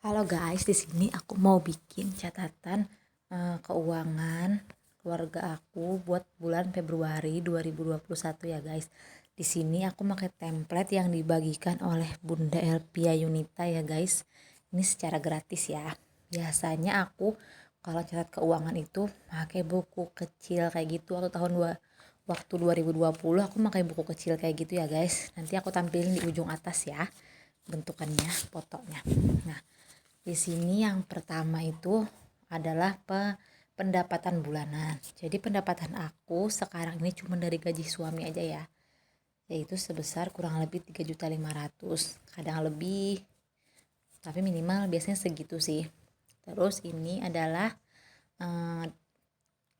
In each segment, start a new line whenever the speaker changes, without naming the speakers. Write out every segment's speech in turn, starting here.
Halo guys, di sini aku mau bikin catatan keuangan keluarga aku buat bulan Februari 2021 ya guys. Di sini aku pakai template yang dibagikan oleh Bunda Elpia Yunita ya guys. Ini secara gratis ya. Biasanya aku kalau catat keuangan itu pakai buku kecil kayak gitu waktu 2020 aku pakai buku kecil kayak gitu ya guys. Nanti aku tampilin di ujung atas ya bentukannya, fotonya. Nah, di sini yang pertama itu adalah pendapatan bulanan. Jadi pendapatan aku sekarang ini cuma dari gaji suami aja ya. Yaitu sebesar kurang lebih 3.500.000. Kadang lebih, tapi minimal biasanya segitu sih. Terus ini adalah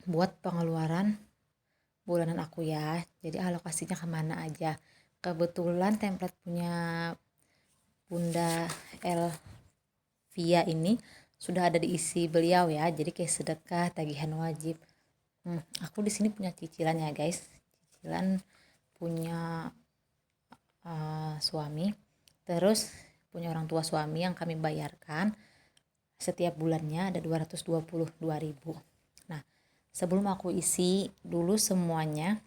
buat pengeluaran bulanan aku ya. Jadi alokasinya kemana aja. Kebetulan template punya Bunda L via ini sudah ada diisi beliau ya, jadi kayak sedekah, tagihan wajib. Aku di sini punya cicilan ya guys, cicilan punya suami, terus punya orang tua suami yang kami bayarkan setiap bulannya ada 222.000. Nah, sebelum aku isi dulu semuanya,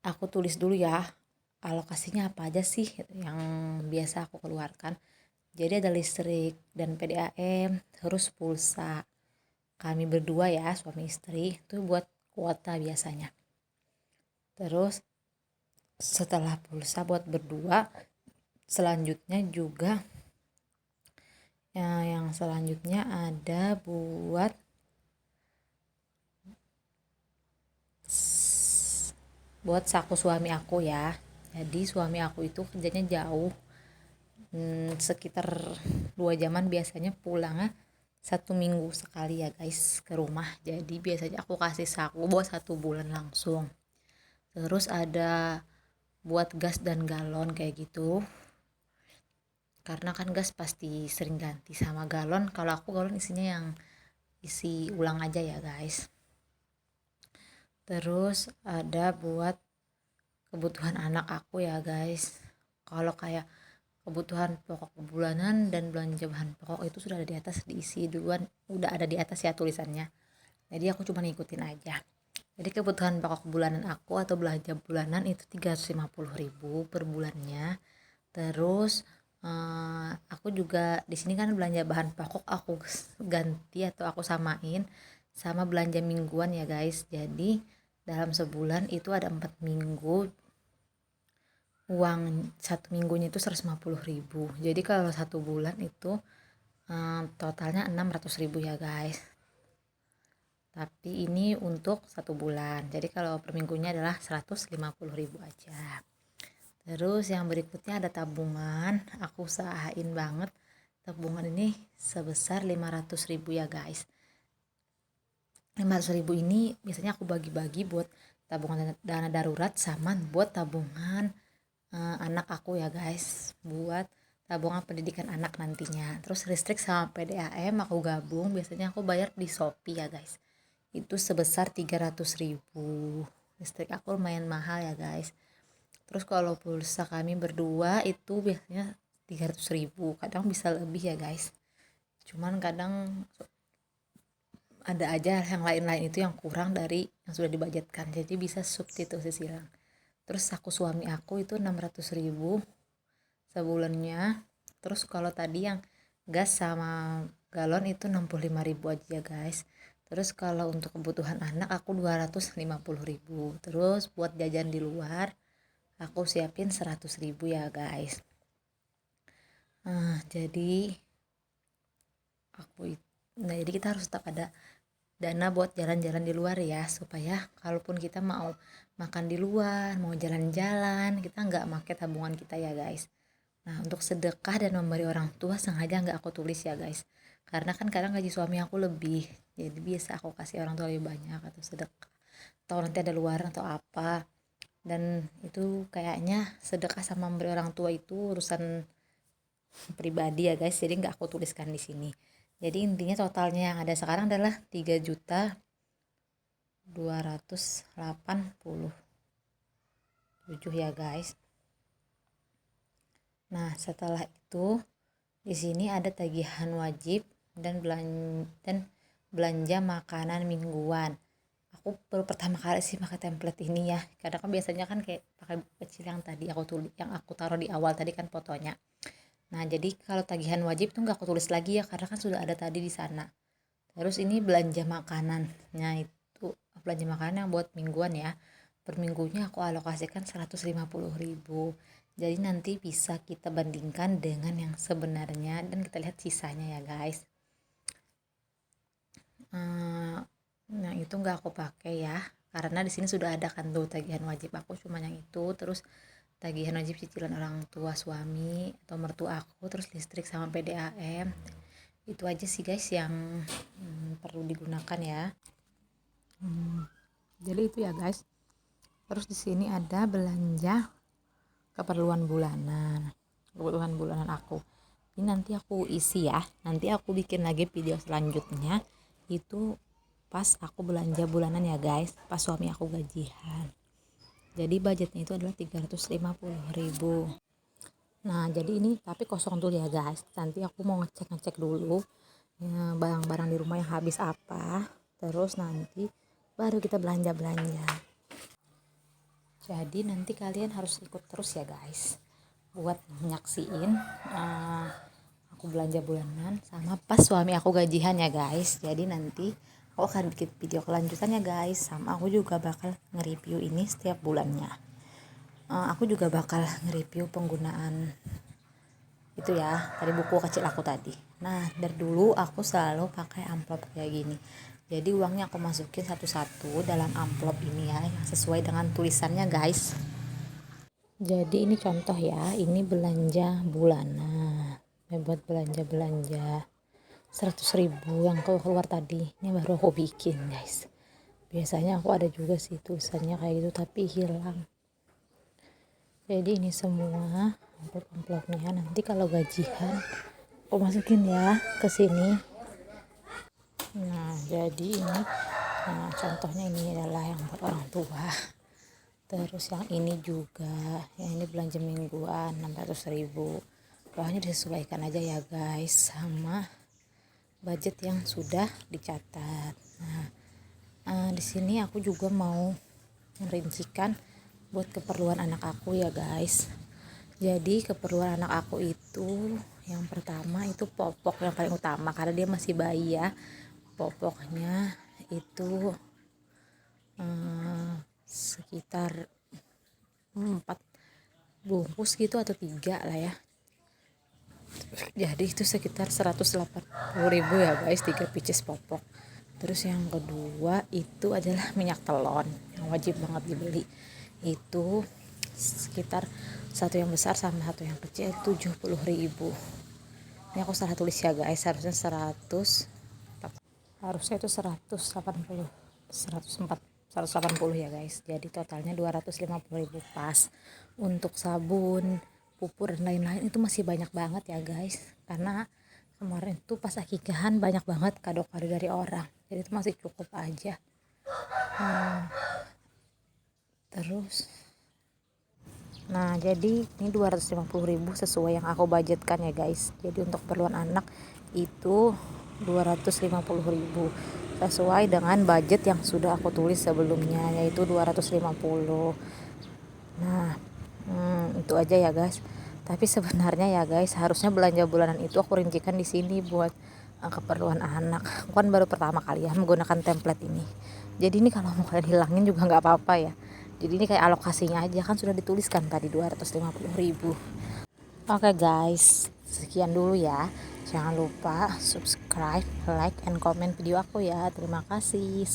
aku tulis dulu ya alokasinya apa aja sih yang biasa aku keluarkan. Jadi ada listrik dan PDAM, terus pulsa. Kami berdua ya, suami istri, itu buat kuota biasanya. Terus setelah pulsa buat berdua, selanjutnya juga yang selanjutnya ada buat saku suami aku ya. Jadi suami aku itu kerjanya jauh, sekitar 2 jaman, biasanya pulangnya 1 minggu sekali ya guys ke rumah. Jadi biasanya aku kasih saku buat 1 bulan langsung. Terus ada buat gas dan galon kayak gitu, karena kan gas pasti sering ganti sama galon. Kalau aku galon isinya yang isi ulang aja ya guys. Terus ada buat kebutuhan anak aku ya guys. Kalau kayak kebutuhan pokok bulanan dan belanja bahan pokok itu sudah ada di atas, diisi duluan, udah ada di atas ya tulisannya. Jadi aku cuma ngikutin aja. Jadi kebutuhan pokok bulanan aku atau belanja bulanan itu 350.000 per bulannya. Terus aku juga di sini kan belanja bahan pokok aku ganti atau aku samain sama belanja mingguan ya guys. Jadi dalam sebulan itu ada 4 minggu, uang 1 minggunya itu 150.000. Jadi kalau 1 bulan itu totalnya 600.000 ya guys. Tapi ini untuk 1 bulan. Jadi kalau per minggunya adalah 150.000 aja. Terus yang berikutnya ada tabungan. Aku usahain banget tabungan ini sebesar 500.000 ya guys. 500.000 ini biasanya aku bagi-bagi buat tabungan dana darurat sama buat tabungan anak aku ya guys, buat tabungan pendidikan anak nantinya. Terus listrik sama PDAM aku gabung, biasanya aku bayar di Shopee ya guys, itu sebesar 300.000. Listrik aku lumayan mahal ya guys. Terus kalau pulsa kami berdua itu biasanya 300.000, kadang bisa lebih ya guys, cuman kadang ada aja yang lain-lain itu yang kurang dari yang sudah dibudgetkan, jadi bisa substitusi silang. Terus aku suami aku itu 600.000 sebulannya. Terus kalau tadi yang gas sama galon itu 65.000 aja guys. Terus kalau untuk kebutuhan anak aku 250.000. Terus buat jajan di luar aku siapin 100.000 ya guys. Jadi jadi kita harus tetap ada dana buat jalan-jalan di luar ya, supaya kalaupun kita mau makan di luar, mau jalan-jalan, kita nggak pakai tabungan kita ya guys. Nah, untuk sedekah dan memberi orang tua sengaja nggak aku tulis ya guys, karena kan kadang gaji suami aku lebih, jadi biasa aku kasih orang tua lebih banyak atau sedekah, atau nanti ada luar atau apa. Dan itu kayaknya sedekah sama memberi orang tua itu urusan pribadi ya guys, jadi nggak aku tuliskan di sini. Jadi intinya totalnya yang ada sekarang adalah 3.287.000 ya guys. Nah, setelah itu Di sini ada tagihan wajib dan belanja makanan mingguan. Aku baru pertama kali sih pakai template ini ya, karena kan biasanya kan kayak pakai buku kecil yang tadi aku tulis, yang aku taruh di awal tadi kan fotonya. Nah jadi kalau tagihan wajib tuh nggak aku tulis lagi ya, karena kan sudah ada tadi di sana. Terus ini belanja makanannya itu belanja makanan yang buat mingguan ya. Per minggunya aku alokasikan 150.000. Jadi nanti bisa kita bandingkan dengan yang sebenarnya dan kita lihat sisanya ya guys. Yang itu nggak aku pakai ya, karena di sini sudah ada kan tuh tagihan wajib aku cuma yang itu, terus tagihan wajib cicilan orang tua suami atau mertua aku, terus listrik sama PDAM. Itu aja sih guys yang perlu digunakan ya. Jadi itu ya guys. Terus di sini ada belanja keperluan bulanan aku. Ini nanti aku isi ya, nanti aku bikin lagi video selanjutnya itu pas aku belanja bulanan ya guys, pas suami aku gajian. Jadi budgetnya itu adalah 350.000. Nah jadi ini tapi kosong dulu ya guys, nanti aku mau ngecek dulu ya, barang-barang di rumah yang habis apa, terus nanti baru kita belanja. Jadi nanti kalian harus ikut terus ya guys buat nyaksiin aku belanja bulanan sama pas suami aku gajian ya guys. Jadi nanti aku akan bikin video kelanjutannya guys, sama aku juga bakal nge-review ini setiap bulannya. Aku juga bakal nge-review penggunaan itu ya, dari buku kecil aku tadi. Nah dari dulu aku selalu pakai amplop kayak gini, jadi uangnya aku masukin satu-satu dalam amplop ini ya, yang sesuai dengan tulisannya guys. Jadi ini contoh ya, ini belanja bulanan, buat belanja 100.000 yang keluar tadi, ini baru aku bikin guys. Biasanya aku ada juga sih tulisannya kayak gitu tapi hilang. Jadi ini semua amplop-amplopnya, nanti kalau gajian aku masukin ya ke sini. Nah jadi ini contohnya ini adalah yang buat orang tua. Terus yang ini juga, yang ini belanja mingguan 600.000. Pokoknya disesuaikan aja ya guys sama budget yang sudah dicatat. Nah di sini aku juga mau merincikan buat keperluan anak aku ya guys. Jadi keperluan anak aku itu yang pertama itu popok yang paling utama, karena dia masih bayi ya. Popoknya itu sekitar 4 bungkus gitu atau 3 lah ya. Jadi itu sekitar 180.000 ya guys, 3 pieces popok. Terus yang kedua itu adalah minyak telon yang wajib banget dibeli, itu sekitar satu yang besar sama satu yang kecil 70.000. Ini aku salah tulis ya guys, harusnya 180 ya guys. Jadi totalnya 250.000 pas. Untuk sabun, pupur dan lain-lain itu masih banyak banget ya guys, karena kemarin tuh pas akikahan banyak banget kado-kado dari orang, jadi itu masih cukup aja. Terus jadi ini 250.000 sesuai yang aku budgetkan ya guys. Jadi untuk keperluan anak itu 250.000 sesuai dengan budget yang sudah aku tulis sebelumnya, yaitu 250. Nah itu aja ya guys. Tapi sebenarnya ya guys, harusnya belanja bulanan itu aku rincikan di sini buat keperluan anak. Aku kan baru pertama kali ya menggunakan template ini, jadi ini kalau mau kalian hilangin juga nggak apa-apa ya. Jadi ini kayak alokasinya aja, kan sudah dituliskan tadi 250.000. Oke guys, sekian dulu ya. Jangan lupa subscribe, like, and comment video aku ya. Terima kasih.